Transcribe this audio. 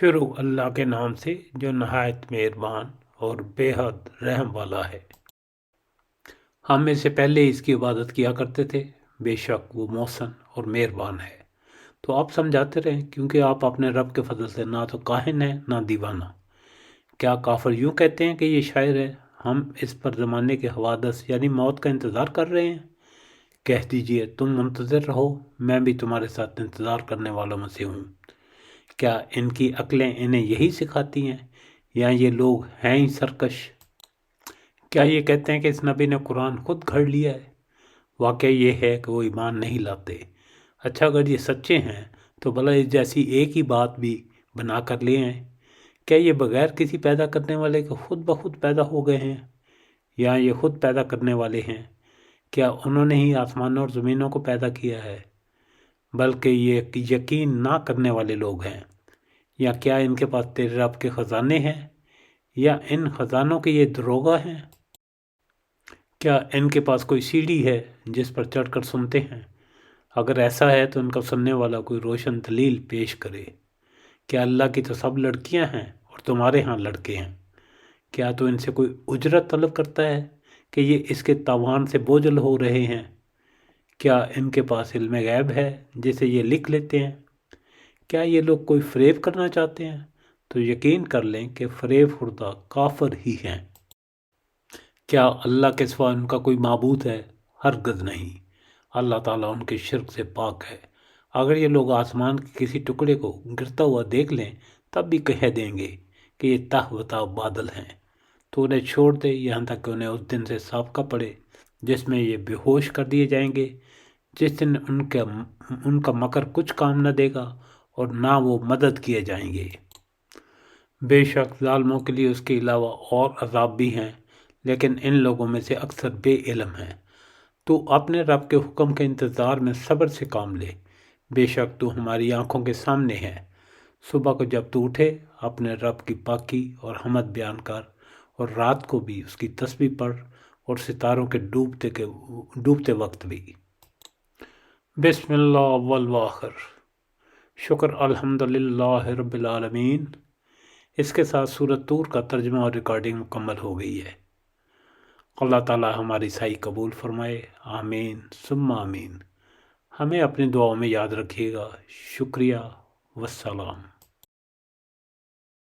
شروع اللہ کے نام سے جو نہایت مہربان اور بے حد رحم والا ہے۔ ہم اس سے پہلے اس کی عبادت کیا کرتے تھے، بے شک وہ محسن اور مہربان ہے۔ تو آپ سمجھاتے رہیں، کیونکہ آپ اپنے رب کے فضل سے نہ تو کاہن ہیں نہ دیوانہ۔ کیا کافر یوں کہتے ہیں کہ یہ شاعر ہے؟ ہم اس پر زمانے کے حوادث یعنی موت کا انتظار کر رہے ہیں۔ کہہ دیجئے تم منتظر رہو، میں بھی تمہارے ساتھ انتظار کرنے والوں میں سے ہوں۔ کیا ان کی عقلیں انہیں یہی سکھاتی ہیں، یا یہ لوگ ہیں ہی سرکش؟ کیا یہ کہتے ہیں کہ اس نبی نے قرآن خود گھڑ لیا ہے؟ واقعہ یہ ہے کہ وہ ایمان نہیں لاتے۔ اچھا، اگر یہ سچے ہیں تو بھلا اس جیسی ایک ہی بات بھی بنا کر لے آئیں۔ کیا یہ بغیر کسی پیدا کرنے والے کے خود بخود پیدا ہو گئے ہیں، یا یہ خود پیدا کرنے والے ہیں؟ کیا انہوں نے ہی آسمانوں اور زمینوں کو پیدا کیا ہے؟ بلکہ یہ یقین نہ کرنے والے لوگ ہیں۔ یا کیا ان کے پاس تیرے رب کے خزانے ہیں، یا ان خزانوں کے یہ دروغہ ہیں؟ کیا ان کے پاس کوئی سیڑھی ہے جس پر چڑھ کر سنتے ہیں؟ اگر ایسا ہے تو ان کا سننے والا کوئی روشن دلیل پیش کرے۔ کیا اللہ کی تو سب لڑکیاں ہیں اور تمہارے ہاں لڑکے ہیں؟ کیا تو ان سے کوئی اجرت طلب کرتا ہے کہ یہ اس کے تاوان سے بوجھل ہو رہے ہیں؟ کیا ان کے پاس علم غیب ہے جسے یہ لکھ لیتے ہیں؟ کیا یہ لوگ کوئی فریب کرنا چاہتے ہیں؟ تو یقین کر لیں کہ فریب خوردہ کافر ہی ہیں۔ کیا اللہ کے سوا ان کا کوئی معبود ہے؟ ہرگز نہیں۔ اللہ تعالیٰ ان کے شرک سے پاک ہے۔ اگر یہ لوگ آسمان کے کسی ٹکڑے کو گرتا ہوا دیکھ لیں تب بھی کہہ دیں گے کہ یہ تہ و تاب بادل ہیں۔ تو انہیں چھوڑ دے یہاں تک کہ انہیں اس دن سے سابقہ پڑے جس میں یہ بے ہوش کر دیے جائیں گے، جس دن ان کا مکر کچھ کام نہ دے گا اور نہ وہ مدد کیے جائیں گے۔ بے شک ظالموں کے لیے اس کے علاوہ اور عذاب بھی ہیں، لیکن ان لوگوں میں سے اکثر بے علم ہیں۔ تو اپنے رب کے حکم کے انتظار میں صبر سے کام لے، بے شک تو ہماری آنکھوں کے سامنے ہے۔ صبح کو جب تو اٹھے اپنے رب کی پاکی اور حمد بیان کر، اور رات کو بھی اس کی تسبیح پڑھ، اور ستاروں کے ڈوبتے وقت بھی۔ بسم اللہ اول وآخر۔ شکر الحمدللہ رب العالمین۔ اس کے ساتھ سورۃ طور کا ترجمہ اور ریکارڈنگ مکمل ہو گئی ہے۔ اللہ تعالی ہماری سعی قبول فرمائے، آمین ثم آمین۔ ہمیں اپنی دعاؤں میں یاد رکھیے گا۔ شکریہ، والسلام۔